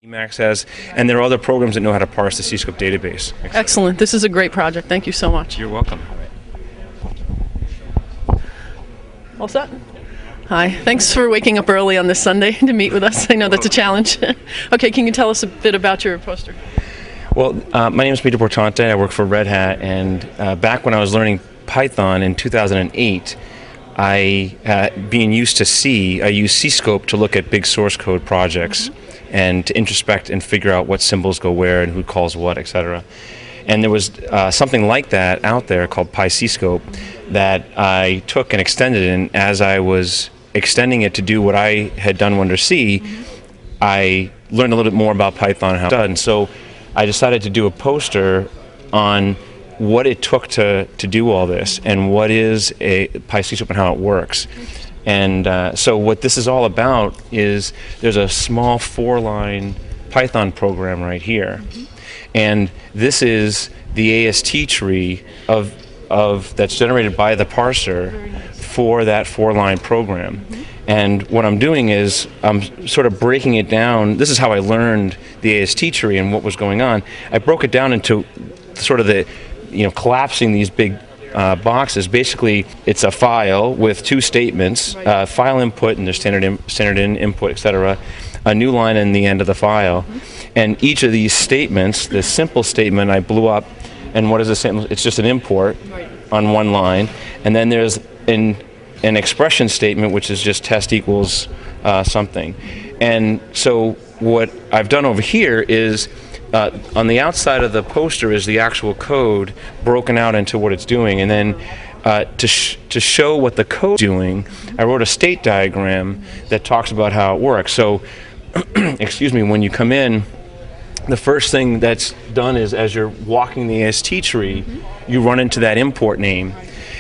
Emacs has, and there are other programs that know how to parse the PyCScope database. Excellent. This is a great project. Thank you so much. You're welcome. All set? Hi. Thanks for waking up early on this Sunday to meet with us. I know that's a challenge. Okay, can you tell us a bit about your poster? Well, my name is Peter Portante. I work for Red Hat, and back when I was learning Python in 2008, being used to C, I used PyCScope to look at big source code projects and to introspect and figure out what symbols go where and who calls what, etc. And there was something like that out there called PyCScope that I took and extended, and as I was extending it to do what I had done under C, I learned a little bit more about Python and how it's done. So I decided to do a poster on what it took to do all this and what is a PyCScope and how it works. And so what this is all about is there's a small 4-line Python program right here. And this is the AST tree that's generated by the parser for that 4-line program. And what I'm doing is I'm sort of breaking it down. This is how I learned the AST tree and what was going on. I broke it down into sort of the, collapsing these big boxes. Basically, it's a file with 2 statements, file input and their standard in input, etc. A new line in the end of the file. And each of these statements, the simple statement I blew up, and what is a simple? It's just an import on one line. And then there's an expression statement, which is just test equals something. And so what I've done over here is on the outside of the poster is the actual code broken out into what it's doing, and then to show what the code is doing, I wrote a state diagram that talks about how it works. So, excuse me, when you come in, the first thing that's done is as you're walking the AST tree, you run into that import name,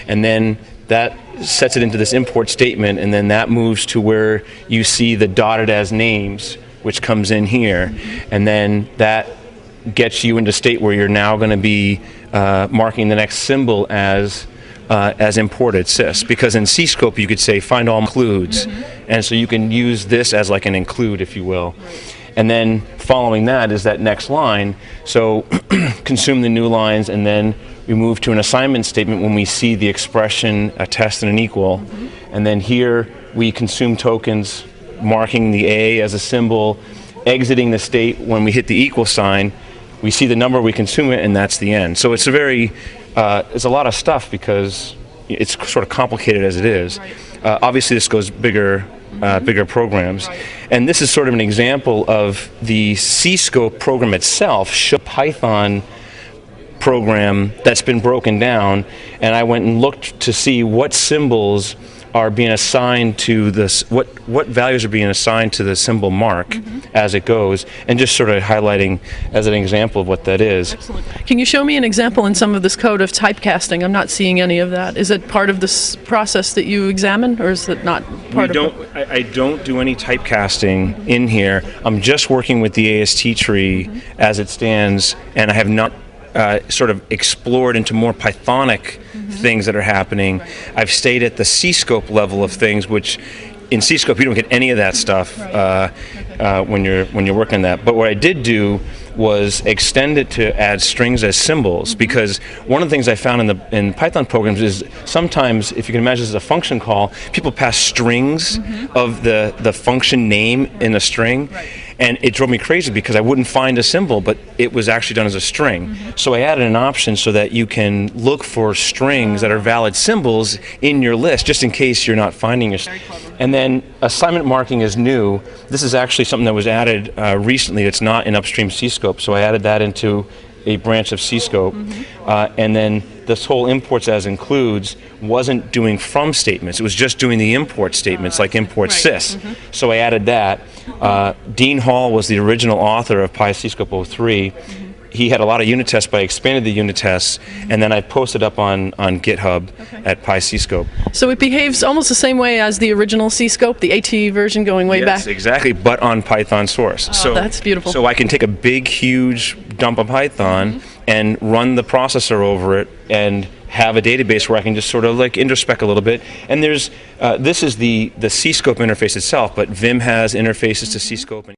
and then that sets it into this import statement, and then that moves to where you see the dotted as names, which comes in here, and then that gets you into state where you're now going to be marking the next symbol as imported sys. Because in PyCScope you could say find all includes, and so you can use this as like an include, if you will. And then following that is that next line. So consume the new lines, and then we move to an assignment statement when we see the expression a test and an equal. And then here we consume tokens, marking the A as a symbol, exiting the state when we hit the equal sign. We see the number, we consume it, and that's the end. So it's it's a lot of stuff because it's sort of complicated as it is. Obviously this goes bigger programs. And this is sort of an example of the PyScope program itself, show Python program that's been broken down, and I went and looked to see what symbols are being assigned to this, what values are being assigned to the symbol mark as it goes, and just sort of highlighting as an example of what that is. Excellent. Can you show me an example in some of this code of typecasting? I'm not seeing any of that. Is it part of this process that you examine, or is it not part of it? I don't do any typecasting in here. I'm just working with the AST tree as it stands, and I have not sort of explored into more Pythonic things that are happening. I've stayed at the PyScope level of things, which in PyScope you don't get any of that stuff when you're working that. But what I did do was extend it to add strings as symbols, because one of the things I found in Python programs is sometimes, if you can imagine this as a function call, people pass strings of the function name in a string. And it drove me crazy because I wouldn't find a symbol, but it was actually done as a string. So I added an option so that you can look for strings that are valid symbols in your list, just in case you're not finding a string. And then assignment marking is new. This is actually something that was added recently. It's not in upstream PyScope, so I added that into a branch of PyScope. And then this whole imports as includes wasn't doing from statements. It was just doing the import statements, like import sys. So I added that. Dean Hall was the original author of PyCScope 03. He had a lot of unit tests, but I expanded the unit tests, and then I posted up on GitHub at PyCScope. So it behaves almost the same way as the original PyScope, the AT version going way back? Yes, exactly, but on Python source. Oh, that's beautiful. So I can take a big, huge dump of Python and run the processor over it and have a database where I can just sort of like introspect a little bit. And there's this is the PyScope interface itself, but Vim has interfaces to PyScope.